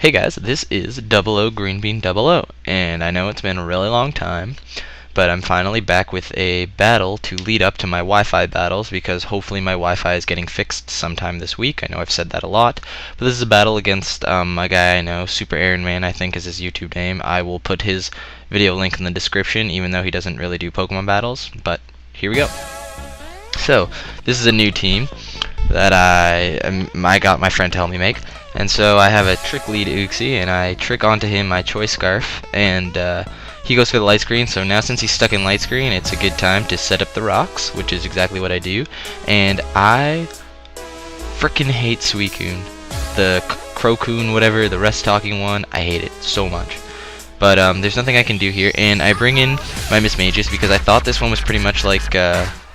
Hey guys, this is 00greenbean00, and I know it's been a really long time, but I'm finally back with a battle to lead up to my Wi-Fi battles, because hopefully my Wi-Fi is getting fixed sometime this week. I know I've said that a lot, but this is a battle against a guy I know, SuperErinMan, I think is his YouTube name. I will put his video link in the description, even though he doesn't really do Pokemon battles, but here we go. So, this is a new team that I got my friend to help me make. And so I have a trick lead Uxie, and I trick onto him my choice scarf, and he goes for the light screen. So now since he's stuck in light screen, it's a good time to set up the rocks, which is exactly what I do. And I frickin' hate Suicune, the Crocoon, whatever, the rest talking one. I hate it so much. But there's nothing I can do here, and I bring in my Miss Magus because I thought this one was pretty much like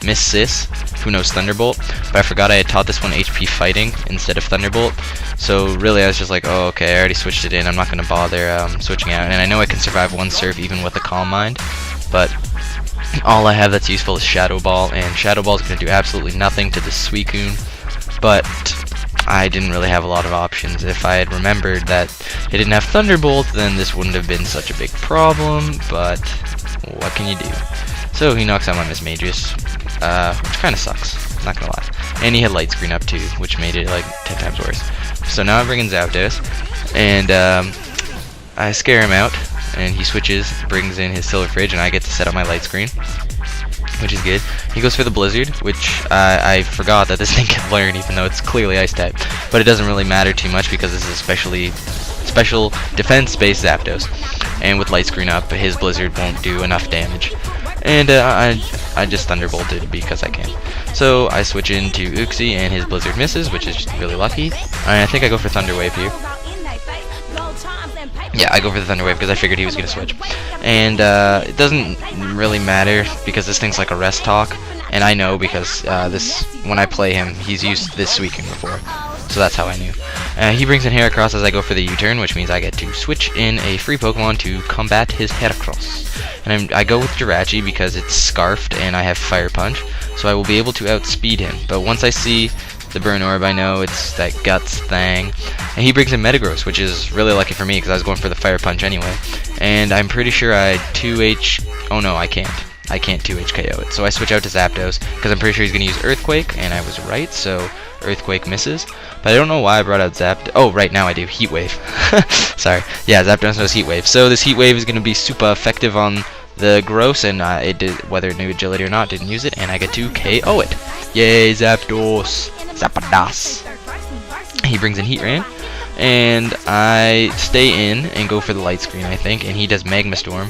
Miss Sis, who knows Thunderbolt, but I forgot I had taught this one HP Fighting instead of Thunderbolt. So really I was just like, oh okay, I already switched it in, I'm not going to bother switching out. And I know I can survive one surf even with a Calm Mind, but all I have that's useful is Shadow Ball, and Shadow Ball is going to do absolutely nothing to this Suicune. But I didn't really have a lot of options. If I had remembered that it didn't have Thunderbolt, then this wouldn't have been such a big problem, but what can you do? So he knocks out my Miss Magus, which kind of sucks, not gonna lie. And he had light screen up too, which made it like 10 times worse. So now I bring in Zapdos, and I scare him out, and he switches, brings in his Silver Fridge, and I get to set up my light screen, which is good. He goes for the Blizzard, which I forgot that this thing can learn, even though it's clearly Ice type. But it doesn't really matter too much because this is a special defense-based Zapdos, and with light screen up, his Blizzard won't do enough damage. And I just Thunderbolted because I can. So I switch into Uxie, and his Blizzard misses, which is really lucky. I think I go for Thunder Wave here. Yeah, I go for the Thunder Wave because I figured he was going to switch. And it doesn't really matter because this thing's like a rest talk, and I know because when I play him, he's used this Suicune before. So that's how I knew. He brings in Heracross as I go for the U-turn, which means I get to switch in a free Pokemon to combat his Heracross. And I go with Jirachi because it's Scarfed and I have Fire Punch, so I will be able to outspeed him. But once I see the Burn Orb, I know it's that Guts thing. And he brings in Metagross, which is really lucky for me because I was going for the Fire Punch anyway. And I'm pretty sure I 2H... Oh no, I can't. I can't 2H KO it. So I switch out to Zapdos because I'm pretty sure he's going to use Earthquake, and I was right, so Earthquake misses. But I don't know why I brought out Zapdos. Oh, right now I do. Heat Wave. Sorry. Yeah, Zapdos knows Heat Wave. So this Heat Wave is going to be super effective on the Gross, and it did, whether it knew Agility or not, didn't use it, and I get to KO it. Yay, Zapdos. Zapadas. He brings in Heat Rain, and I stay in and go for the light screen, I think, and he does Magma Storm,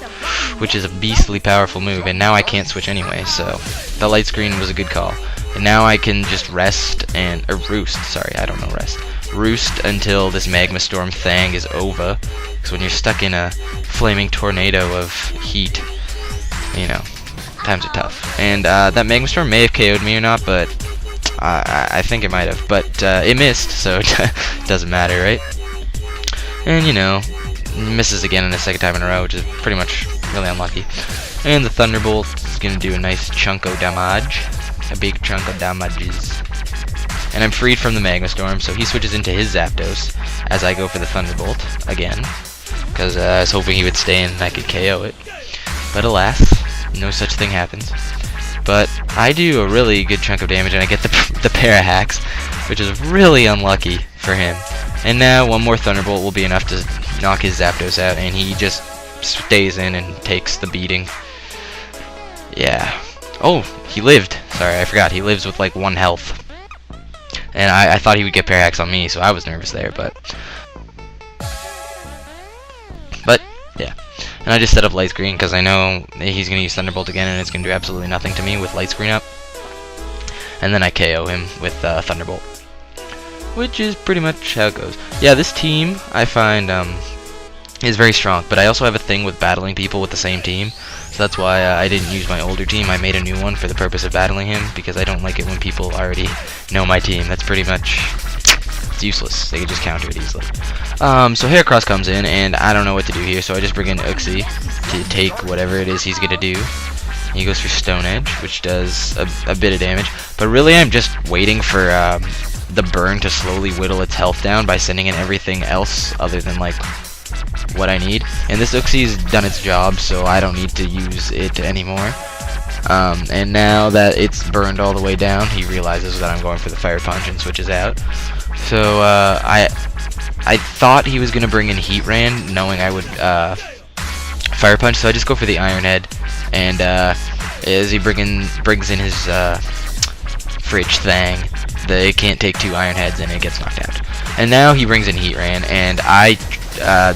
which is a beastly powerful move, and now I can't switch anyway, so the light screen was a good call. And now I can just rest or roost, sorry, I don't know rest. Roost until this Magma Storm thing is over, because when you're stuck in a flaming tornado of heat, you know, times are tough. And that Magma Storm may have KO'd me or not, but I think it might have, but it missed, so it doesn't matter, right? And you know, misses again in the second time in a row, which is pretty much really unlucky. And the Thunderbolt is going to do a nice chunk of damage, a big chunk of damages. And I'm freed from the Magma Storm, so he switches into his Zapdos as I go for the Thunderbolt again, because I was hoping he would stay in and I could KO it. But alas, no such thing happens. But I do a really good chunk of damage, and I get the Parahacks, which is really unlucky for him. And now one more Thunderbolt will be enough to knock his Zapdos out, and he just stays in and takes the beating. Yeah. Oh, he lived. Sorry, I forgot. He lives with like 1 health. And I thought he would get Parahacks on me, so I was nervous there, but yeah. And I just set up light screen because I know he's going to use Thunderbolt again, and it's going to do absolutely nothing to me with light screen up. And then I KO him with Thunderbolt, which is pretty much how it goes. Yeah, this team I find is very strong, but I also have a thing with battling people with the same team. So that's why I didn't use my older team. I made a new one for the purpose of battling him, because I don't like it when people already know my team. That's pretty much... it's useless. They can just counter it easily. So Heracross comes in, and I don't know what to do here, so I just bring in Uxie to take whatever it is he's going to do. He goes for Stone Edge, which does a bit of damage. But really I'm just waiting for the burn to slowly whittle its health down by sending in everything else other than like what I need. And this Uxie's done its job, so I don't need to use it anymore. And now that it's burned all the way down, he realizes that I'm going for the fire punch and switches out. So I thought he was gonna bring in Heat Ran, knowing I would fire punch. So I just go for the Iron Head, and as he brings in his fridge thing, it can't take 2 Iron Heads and it gets knocked out. And now he brings in Heat Ran, and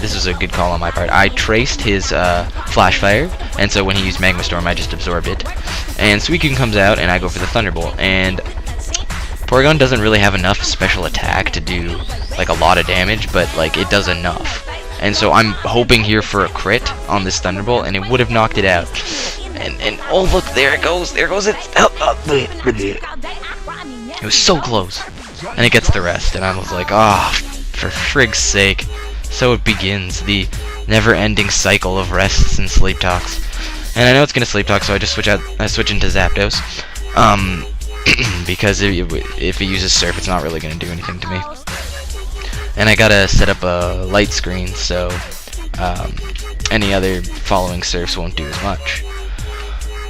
this was a good call on my part. I traced his Flash Fire, and so when he used Magma Storm, I just absorbed it. And Suicune comes out, and I go for the Thunderbolt. And Porygon doesn't really have enough special attack to do like a lot of damage, but like it does enough. And so I'm hoping here for a crit on this Thunderbolt, and it would have knocked it out. And oh look, there it goes, it was so close, and it gets the rest, and I was like, ah, for frig's sake. So it begins, the never-ending cycle of rests and sleep talks. And I know it's gonna sleep talk, so I just switch into Zapdos, because if it uses Surf, it's not really gonna do anything to me. And I gotta set up a light screen, so any other following Surfs won't do as much.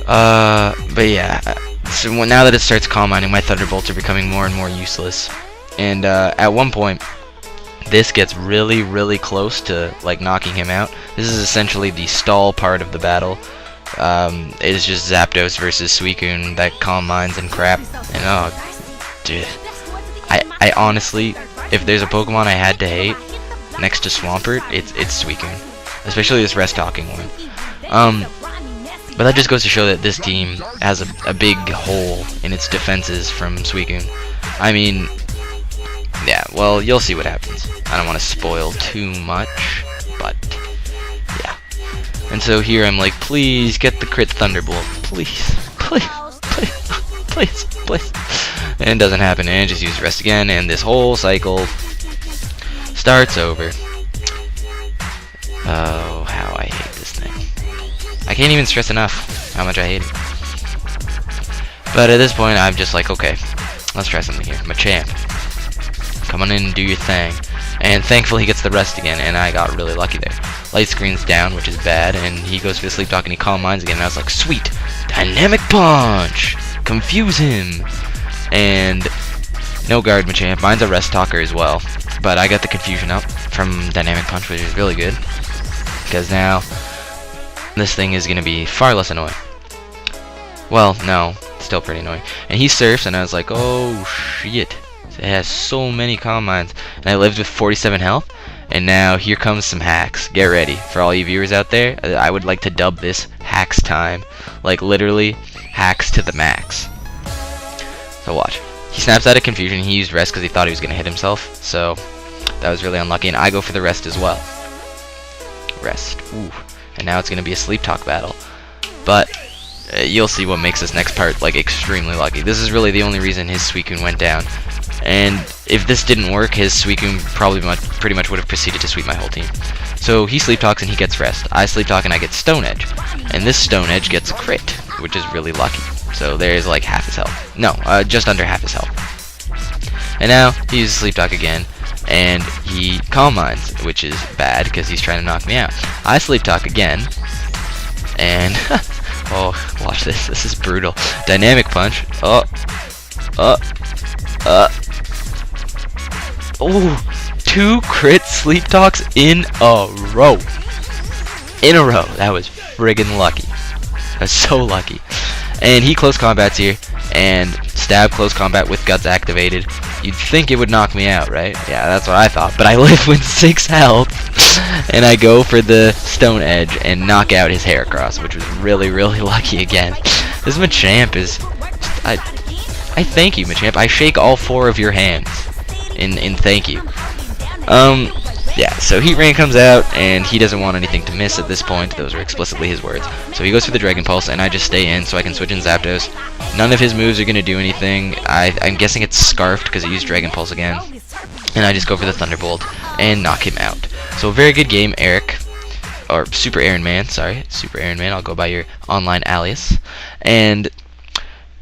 But yeah, so now that it starts Calm Minding, my Thunderbolts are becoming more and more useless. And at one point, this gets really, really close to like knocking him out. This is essentially the stall part of the battle. It is just Zapdos versus Suicune that Calm Minds and crap. And oh, dude, I honestly, if there's a Pokemon I had to hate next to Swampert, it's Suicune, especially this rest talking one. But that just goes to show that this team has a big hole in its defenses from Suicune. I mean, yeah, well, you'll see what happens. I don't want to spoil too much, but yeah. And so here I'm like, please get the crit Thunderbolt. Please, please, please, please, please. And it doesn't happen, and just use rest again, and this whole cycle starts over. Oh, how I hate this thing. I can't even stress enough how much I hate it. But at this point, I'm just like, okay, let's try something here. Machamp, come on in and do your thing. And thankfully he gets the rest again, and I got really lucky there. Light screen's down, which is bad, and he goes for the Sleep Talk and he Calm Minds again, and I was like, sweet! Dynamic Punch! Confuse him! And no guard Machamp. Mine's a Rest Talker as well, but I got the confusion up from Dynamic Punch, which is really good, because now this thing is going to be far less annoying. Well, no, still pretty annoying. And he surfs, and I was like, oh shit. It has so many Calm Minds. And I lived with 47 health, and now here comes some hacks. Get ready. For all you viewers out there, I would like to dub this hacks time. Like, literally, hacks to the max. So watch. He snaps out of confusion. He used rest because he thought he was going to hit himself. So, that was really unlucky, and I go for the rest as well. Rest. Ooh. And now it's going to be a Sleep Talk battle. But you'll see what makes this next part like extremely lucky. This is really the only reason his Suicune went down. And if this didn't work, his Suicune probably pretty much would have proceeded to sweep my whole team. So he Sleep Talks and he gets rest. I Sleep Talk and I get Stone Edge. And this Stone Edge gets a crit, which is really lucky. So there's like half his health. No, just under half his health. And now he uses Sleep Talk again, and he Calm Minds, which is bad because he's trying to knock me out. I Sleep Talk again, and oh, watch this. This is brutal. Dynamic Punch. Oh, two crit Sleep Talks in a row. In a row. That was friggin' lucky. I was so lucky. And he close combats here, and stab close combat with guts activated. You'd think it would knock me out, right? Yeah, that's what I thought. But I live with 6 health, and I go for the Stone Edge and knock out his Heracross, which was really, really lucky again. This Machamp is... I thank you, Machamp. I shake all 4 of your hands in thank you. Yeah, so Heat Rain comes out, and he doesn't want anything to miss at this point. Those are explicitly his words. So he goes for the Dragon Pulse, and I just stay in so I can switch in Zapdos. None of his moves are going to do anything. I'm guessing it's Scarfed because he used Dragon Pulse again. And I just go for the Thunderbolt and knock him out. So a very good game, Eric. Or SuperErinMan, sorry. SuperErinMan, I'll go by your online alias. And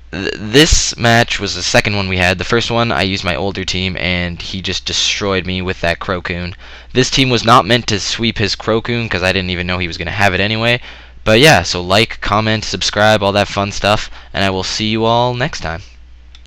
This match was the second one we had. The first one, I used my older team, and he just destroyed me with that Crocoon. This team was not meant to sweep his Crocoon, because I didn't even know he was going to have it anyway. But yeah, so like, comment, subscribe, all that fun stuff, and I will see you all next time.